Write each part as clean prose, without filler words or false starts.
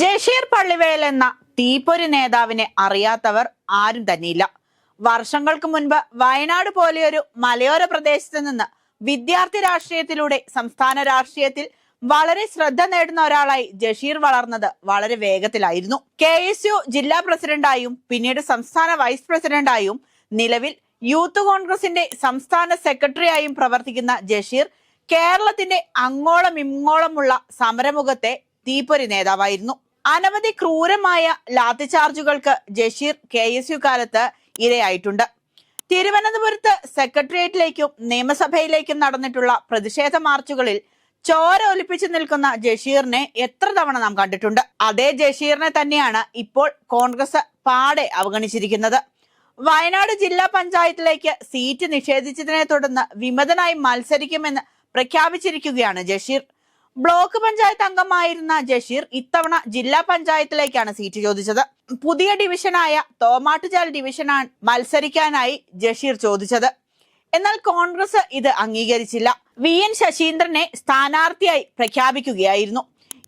ജഷീർ പള്ളിവേൽ എന്ന തീപ്പൊരി നേതാവിനെ അറിയാത്തവർ ആരും തന്നെയില്ല. വർഷങ്ങൾക്ക് മുൻപ് വയനാട് പോലെയൊരു മലയോര പ്രദേശത്ത് നിന്ന് വിദ്യാർത്ഥി രാഷ്ട്രീയത്തിലൂടെ സംസ്ഥാന രാഷ്ട്രീയത്തിൽ വളരെ ശ്രദ്ധ നേടുന്ന ഒരാളായി ജഷീർ വളർന്നത് വളരെ വേഗത്തിലായിരുന്നു. KSU ജില്ലാ പ്രസിഡന്റായും പിന്നീട് സംസ്ഥാന വൈസ് പ്രസിഡന്റായും നിലവിൽ യൂത്ത് കോൺഗ്രസിന്റെ സംസ്ഥാന സെക്രട്ടറിയായും പ്രവർത്തിക്കുന്ന ജഷീർ കേരളത്തിന്റെ അങ്ങോളം ഇങ്ങോളമുള്ള സമരമുഖത്തെ തീപ്പൊരി നേതാവായിരുന്നു. അനവധി ക്രൂരമായ ലാത്തിചാർജുകൾക്ക് ജഷീർ KSU കാലത്ത് ഇരയായിട്ടുണ്ട്. തിരുവനന്തപുരത്ത് സെക്രട്ടേറിയറ്റിലേക്കും നിയമസഭയിലേക്കും നടന്നിട്ടുള്ള പ്രതിഷേധ മാർച്ചുകളിൽ ചോര ഒലിപ്പിച്ചു നിൽക്കുന്ന ജഷീറിനെ എത്ര തവണ നാം കണ്ടിട്ടുണ്ട്. അതേ ജഷീറിനെ തന്നെയാണ് ഇപ്പോൾ കോൺഗ്രസ് പാടെ അവഗണിച്ചിരിക്കുന്നത്. വയനാട് ജില്ലാ പഞ്ചായത്തിലേക്ക് സീറ്റ് നിഷേധിച്ചതിനെ തുടർന്ന് വിമതനായി മത്സരിക്കുമെന്ന് പ്രഖ്യാപിച്ചിരിക്കുകയാണ് ജഷീർ. ബ്ലോക്ക് പഞ്ചായത്ത് അംഗമായിരുന്ന ജഷീർ ഇത്തവണ ജില്ലാ പഞ്ചായത്തിലേക്കാണ് സീറ്റ് ചോദിച്ചത്. പുതിയ ഡിവിഷനായ തോമാട്ടുചാൽ ഡിവിഷനാണ് മത്സരിക്കാനായി ജഷീർ ചോദിച്ചത്. എന്നാൽ കോൺഗ്രസ് ഇത് അംഗീകരിച്ചില്ല. VN ശശീന്ദ്രനെ സ്ഥാനാർത്ഥിയായി പ്രഖ്യാപിക്കുകയായിരുന്നു.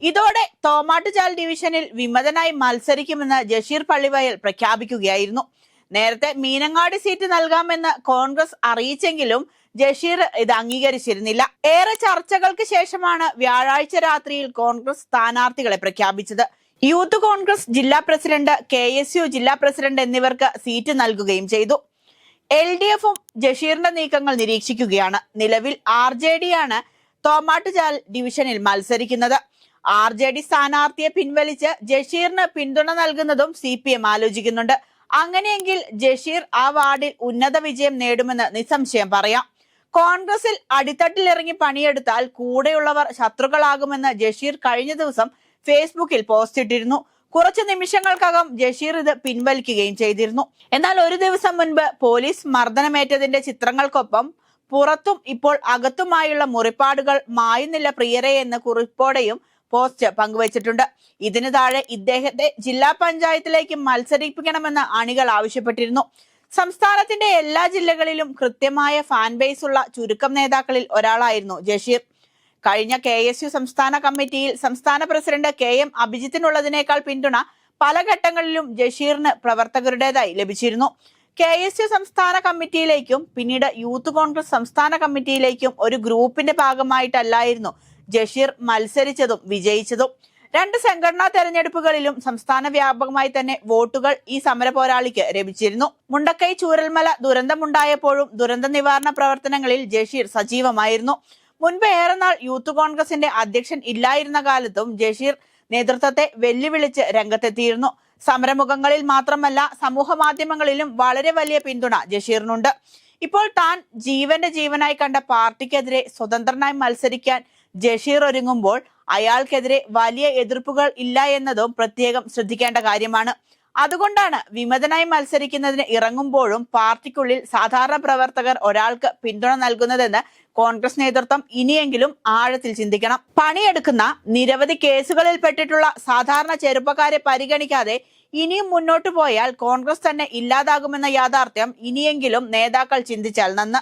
ഇതോടെ തോമാട്ടുചാൽ ഡിവിഷനിൽ വിമതനായി മത്സരിക്കുമെന്ന് ജഷീർ പള്ളിവയൽ പ്രഖ്യാപിക്കുകയായിരുന്നു. നേരത്തെ മീനങ്ങാടി സീറ്റ് നൽകാമെന്ന് കോൺഗ്രസ് അറിയിച്ചെങ്കിലും ജഷീർ ഇത് അംഗീകരിച്ചിരുന്നില്ല. ഏറെ ചർച്ചകൾക്ക് ശേഷമാണ് വ്യാഴാഴ്ച രാത്രിയിൽ കോൺഗ്രസ് സ്ഥാനാർത്ഥികളെ പ്രഖ്യാപിച്ചത്. യൂത്ത് കോൺഗ്രസ് ജില്ലാ പ്രസിഡന്റ്, KSU ജില്ലാ പ്രസിഡന്റ് എന്നിവർക്ക് സീറ്റ് നൽകുകയും ചെയ്തു. LDFും ജഷീറിന്റെ നീക്കങ്ങൾ നിരീക്ഷിക്കുകയാണ്. നിലവിൽ RJD ആണ് തോമാട്ടുചാൽ ഡിവിഷനിൽ മത്സരിക്കുന്നത്. RJD സ്ഥാനാർത്ഥിയെ പിൻവലിച്ച് ജഷീറിന് പിന്തുണ നൽകുന്നതും CPM ആലോചിക്കുന്നുണ്ട്. അങ്ങനെയെങ്കിൽ ജഷീർ ആ വാർഡിൽ ഉന്നത വിജയം നേടുമെന്ന് നിസ്സംശയം പറയാം. കോൺഗ്രസിൽ അടിത്തട്ടിലിറങ്ങി പണിയെടുത്താൽ കൂടെയുള്ളവർ ശത്രുക്കളാകുമെന്ന് ജഷീർ കഴിഞ്ഞ ദിവസം ഫേസ്ബുക്കിൽ പോസ്റ്റ് ഇട്ടിരുന്നു. കുറച്ചു നിമിഷങ്ങൾക്കകം ജഷീർ ഇത് പിൻവലിക്കുകയും ചെയ്തിരുന്നു. എന്നാൽ ഒരു ദിവസം മുൻപ് പോലീസ് മർദ്ദനമേറ്റതിന്റെ ചിത്രങ്ങൾക്കൊപ്പം പുറത്തും ഇപ്പോൾ അകത്തുമായുള്ള മുറിപ്പാടുകൾ മായുന്നില്ല പ്രിയരെ എന്ന കുറിപ്പോടെയും പോസ്റ്റ് പങ്കുവച്ചിട്ടുണ്ട്. ഇതിനു താഴെ ഇദ്ദേഹത്തെ ജില്ലാ പഞ്ചായത്തിലേക്ക് മത്സരിപ്പിക്കണമെന്ന് അണികൾ ആവശ്യപ്പെട്ടിരുന്നു. സംസ്ഥാനത്തിന്റെ എല്ലാ ജില്ലകളിലും കൃത്യമായ ഫാൻ ബേസ് ഉള്ള ചുരുക്കം നേതാക്കളിൽ ഒരാളായിരുന്നു ജഷീർ. കഴിഞ്ഞ KSU സംസ്ഥാന കമ്മിറ്റിയിൽ സംസ്ഥാന പ്രസിഡന്റ് KM അഭിജിത്തിനുള്ളതിനേക്കാൾ പിന്തുണ പല ഘട്ടങ്ങളിലും ജഷീറിന് പ്രവർത്തകരുടേതായി ലഭിച്ചിരുന്നു. KSU സംസ്ഥാന കമ്മിറ്റിയിലേക്കും പിന്നീട് യൂത്ത് കോൺഗ്രസ് സംസ്ഥാന കമ്മിറ്റിയിലേക്കും ഒരു ഗ്രൂപ്പിന്റെ ഭാഗമായിട്ടല്ലായിരുന്നു ജഷീർ മത്സരിച്ചതും വിജയിച്ചതും. രണ്ട് സംഘടനാ തെരഞ്ഞെടുപ്പുകളിലും സംസ്ഥാന വ്യാപകമായി തന്നെ വോട്ടുകൾ ഈ സമര പോരാളിക്ക് ലഭിച്ചിരുന്നു. മുണ്ടക്കൈ ചൂരൽമല ദുരന്തമുണ്ടായപ്പോഴും ദുരന്ത നിവാരണ പ്രവർത്തനങ്ങളിൽ ജഷീർ സജീവമായിരുന്നു. മുൻപ് ഏറെ നാൾ യൂത്ത് കോൺഗ്രസിന്റെ അധ്യക്ഷൻ ഇല്ലായിരുന്ന കാലത്തും ജഷീർ നേതൃത്വത്തെ വെല്ലുവിളിച്ച് രംഗത്തെത്തിയിരുന്നു. സമരമുഖങ്ങളിൽ മാത്രമല്ല സമൂഹ മാധ്യമങ്ങളിലും വളരെ വലിയ പിന്തുണ ജഷീറിനുണ്ട്. ഇപ്പോൾ താൻ ജീവന്റെ ജീവനായി കണ്ട പാർട്ടിക്കെതിരെ സ്വതന്ത്രനായി മത്സരിക്കാൻ ജഷീർ ഒരുങ്ങുമ്പോൾ അയാൾക്കെതിരെ വലിയ എതിർപ്പുകൾ ഇല്ല എന്നതും പ്രത്യേകം ശ്രദ്ധിക്കേണ്ട കാര്യമാണ്. അതുകൊണ്ടാണ് വിമതനായി മത്സരിക്കുന്നതിന് ഇറങ്ങുമ്പോഴും പാർട്ടിക്കുള്ളിൽ സാധാരണ പ്രവർത്തകർ ഒരാൾക്ക് പിന്തുണ നൽകുന്നതെന്ന് കോൺഗ്രസ് നേതൃത്വം ഇനിയെങ്കിലും ആഴത്തിൽ ചിന്തിക്കണം. പണിയെടുക്കുന്ന നിരവധി കേസുകളിൽ പെട്ടിട്ടുള്ള സാധാരണ ചെറുപ്പക്കാരെ പരിഗണിക്കാതെ ഇനിയും മുന്നോട്ടു പോയാൽ കോൺഗ്രസ് തന്നെ ഇല്ലാതാകുമെന്ന യാഥാർത്ഥ്യം ഇനിയെങ്കിലും നേതാക്കൾ ചിന്തിച്ചാൽ നന്ന്.